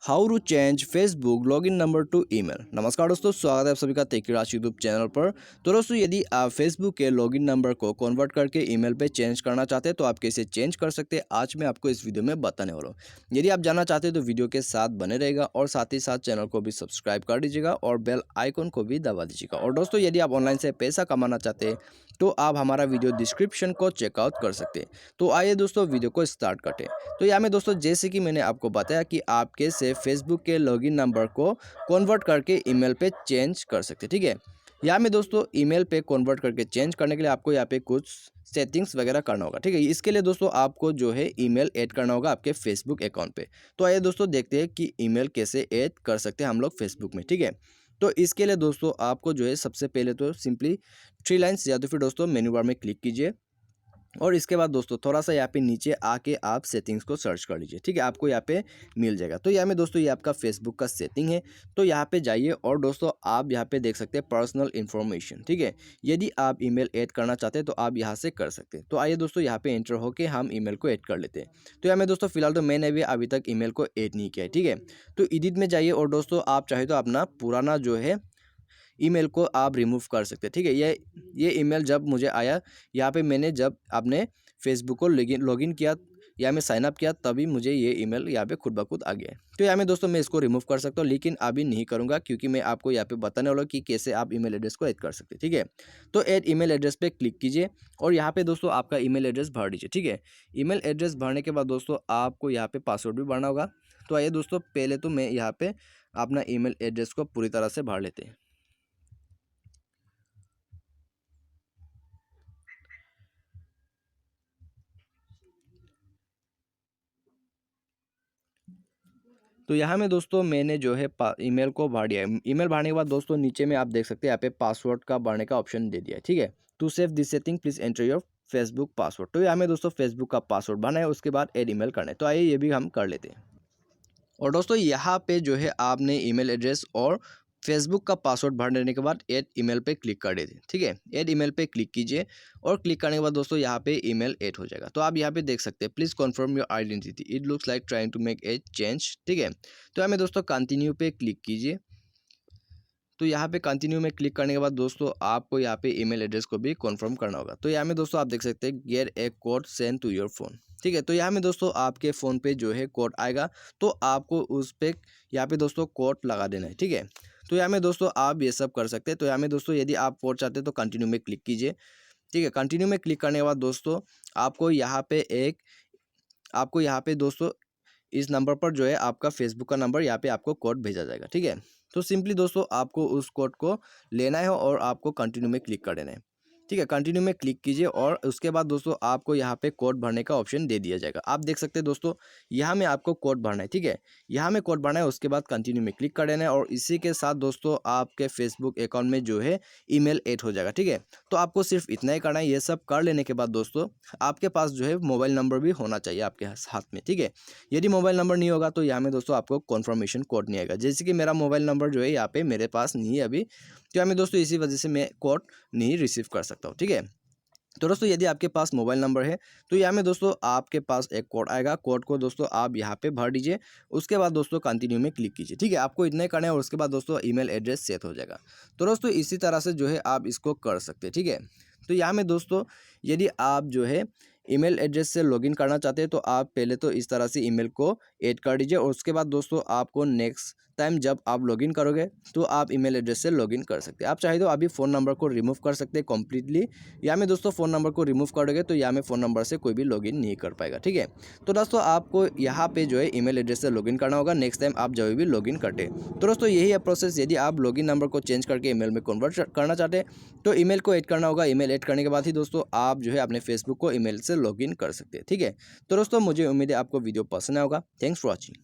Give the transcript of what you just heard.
How to change Facebook login number to email. नमस्कार दोस्तों, स्वागत है आप सभी का टेक्राश यूट्यूब चैनल पर। तो दोस्तों, यदि आप फेसबुक के लॉगिन नंबर को कन्वर्ट करके ईमेल पे चेंज करना चाहते हैं तो आप कैसे चेंज कर सकते हैं, आज मैं आपको इस वीडियो में बताने वाला हूँ। यदि आप जानना चाहते हैं तो वीडियो के साथ बने रहेगा और साथ ही साथ चैनल को भी सब्सक्राइब कर दीजिएगा और बेल आइकन को भी दबा दीजिएगा। और दोस्तों, यदि आप ऑनलाइन से पैसा कमाना चाहते हैं तो आप हमारा वीडियो डिस्क्रिप्शन को चेकआउट कर सकते हैं। तो आइए दोस्तों, वीडियो को स्टार्ट करते हैं। तो यहाँ में दोस्तों, जैसे कि मैंने आपको बताया कि आप कैसे फेसबुक के लॉगिन नंबर को कन्वर्ट करके ईमेल पे चेंज कर सकते हैं। ठीक है, यहाँ में दोस्तों ईमेल पे कन्वर्ट करके चेंज करने के लिए आपको यहाँ पे कुछ सेटिंग्स वगैरह करना होगा। ठीक है, इसके लिए दोस्तों आपको जो है ईमेल ऐड करना होगा आपके फेसबुक अकाउंट पे। तो आइए दोस्तों, देखते हैं कि ईमेल कैसे ऐड कर सकते हैं हम लोग फेसबुक में। ठीक है, तो इसके लिए दोस्तों आपको जो है सबसे पहले तो सिंपली थ्री लाइन्स या तो फिर दोस्तों मेन्यू बार में क्लिक कीजिए और इसके बाद दोस्तों थोड़ा सा यहाँ पे नीचे आके आप सेटिंग्स को सर्च कर लीजिए। ठीक है, आपको यहाँ पे मिल जाएगा। तो यहाँ में दोस्तों ये आपका फेसबुक का सेटिंग है, तो यहाँ पे जाइए और दोस्तों आप यहाँ पे देख सकते हैं पर्सनल इन्फॉर्मेशन। ठीक है, यदि आप ईमेल ऐड करना चाहते हैं तो आप यहाँ से कर सकते हैं। तो आइए दोस्तों, यहाँ पे एंटर होके हम ईमेल को ऐड कर लेते हैं। तो यहाँ में दोस्तों फिलहाल तो मैंने भी अभी तक ईमेल को ऐड नहीं किया है। ठीक है, तो एडिट में जाइए और दोस्तों आप चाहे तो अपना पुराना जो है ईमेल को आप रिमूव कर सकते हैं। ठीक है, ये ईमेल जब मुझे आया, यहाँ पे मैंने जब आपने फेसबुक को लॉगिन किया या मैं साइन अप किया तभी मुझे ये ईमेल यहाँ पे खुद ब खुद आ गया है। तो यहाँ में दोस्तों मैं इसको रिमूव कर सकता हूँ, लेकिन अभी नहीं करूँगा क्योंकि मैं आपको यहाँ पे बताने वाला हूँ कि कैसे आप ईमेल एड्रेस को ऐड कर सकते हैं। ठीक है, तो ऐड ईमेल एड्रेस पे क्लिक कीजिए और यहाँ पे दोस्तों आपका ईमेल एड्रेस भर दीजिए। ठीक है, ईमेल एड्रेस भरने के बाद दोस्तों आपको यहाँ पे पासवर्ड भी भरना होगा। तो आइए दोस्तों, पहले तो मैं यहाँ पे अपना ईमेल एड्रेस को पूरी तरह से भर लेते हैं। तो यहाँ में दोस्तों मैंने जो है ईमेल को भर दिया है। ईमेल भरने के बाद दोस्तों नीचे में आप देख सकते हैं यहाँ पे पासवर्ड का भरने का ऑप्शन दे दिया है। ठीक है, to save this setting please enter your Facebook password. तो यहाँ में दोस्तों फेसबुक का पासवर्ड भरना है, उसके बाद ऐड ईमेल करना है। तो आइए ये भी हम कर लेते हैं। और दोस्तों यहाँ पे जो है आपने ईमेल एड्रेस और फेसबुक का पासवर्ड भर देने के बाद ऐड ईमेल पे क्लिक कर देते हैं। ठीक है, ऐड ईमेल पे क्लिक कीजिए और क्लिक करने के बाद दोस्तों यहाँ पे ईमेल ऐड हो जाएगा। तो आप यहाँ पे देख सकते हैं please confirm your identity, it looks like trying to make a change. ठीक है, तो यहाँ में दोस्तों कंटिन्यू पे क्लिक कीजिए। तो यहाँ पे कंटिन्यू में क्लिक करने के बाद दोस्तों आपको यहाँ पे ईमेल एड्रेस को भी कन्फर्म करना होगा। तो यहाँ में दोस्तों आप देख सकते हैं get a code send to your phone. ठीक है, तो यहाँ में दोस्तों आपके फ़ोन पे जो है कोड आएगा, तो आपको उस पर यहाँ पे दोस्तों कोड लगा देना है। ठीक है, तो यहाँ में दोस्तों आप ये सब कर सकते हैं। तो यहाँ में दोस्तों यदि आप कोड चाहते हैं तो कंटिन्यू में क्लिक कीजिए। ठीक है, कंटिन्यू में क्लिक करने के बाद दोस्तों आपको यहाँ पे दोस्तों इस नंबर पर जो है आपका फेसबुक का नंबर, यहाँ पे आपको कोड भेजा जाएगा। ठीक है, तो सिंपली दोस्तों आपको उस कोड को लेना है और आपको कंटिन्यू में क्लिक कर देना है। ठीक है, कंटिन्यू में क्लिक कीजिए और उसके बाद दोस्तों आपको यहाँ पे कोड भरने का ऑप्शन दे दिया जाएगा। आप देख सकते हैं दोस्तों यहाँ में आपको कोड भरना है। ठीक है, यहाँ में कोड भरना है, उसके बाद कंटिन्यू में क्लिक कर देना है और इसी के साथ दोस्तों आपके फेसबुक अकाउंट में जो है ईमेल ऐड हो जाएगा। ठीक है, तो आपको सिर्फ इतना ही करना है। ये सब कर लेने के बाद दोस्तों आपके पास जो है मोबाइल नंबर भी होना चाहिए आपके हाथ में। ठीक है, यदि मोबाइल नंबर नहीं होगा तो यहाँ में दोस्तों आपको कन्फर्मेशन कोड नहीं आएगा। जैसे कि मेरा मोबाइल नंबर जो है यहाँ पे मेरे पास नहीं है अभी, तो यहाँ में दोस्तों इसी वजह से मैं कोड नहीं रिसीव कर सकता हूँ। ठीक है, तो दोस्तों यदि आपके पास मोबाइल नंबर है तो यहाँ में दोस्तों आपके पास एक कोड आएगा, कोड को दोस्तों आप यहाँ पे भर दीजिए। उसके बाद दोस्तों कंटिन्यू में क्लिक कीजिए। ठीक है, आपको इतना ही करना है और उसके बाद दोस्तों ईमेल एड्रेस सेट हो जाएगा। तो दोस्तों इसी तरह से जो है आप इसको कर सकते हैं। ठीक है, तो यहाँ में दोस्तों यदि आप जो है ईमेल एड्रेस से लॉगिन करना चाहते हैं तो आप पहले तो इस तरह से ईमेल को ऐड कर दीजिए और उसके बाद दोस्तों आपको नेक्स्ट टाइम जब आप लॉगिन करोगे तो आप ईमेल एड्रेस से लॉगिन कर सकते हैं। आप चाहे तो अभी फ़ोन नंबर को रिमूव कर सकते हैं कम्प्लीटली। या में दोस्तों फ़ोन नंबर को रिमूव करोगे तो यहाँ में फ़ोन नंबर से कोई भी लॉगिन नहीं कर पाएगा। ठीक है, तो दोस्तों आपको यहाँ पे जो है ईमेल एड्रेस से लॉगिन करना होगा नेक्स्ट टाइम आप जब भी लॉगिन करते। तो दोस्तों यही है प्रोसेस। यदि आप लॉगिन नंबर को चेंज करके ईमेल में कन्वर्ट करना चाहते हैं तो ईमेल को ऐड करना होगा। ईमेल ऐड करने के बाद ही दोस्तों आप जो है अपने फेसबुक को ईमेल से लॉगिन कर सकते हैं। ठीक है, तो दोस्तों मुझे उम्मीद है आपको वीडियो पसंद आया होगा। Thanks for watching.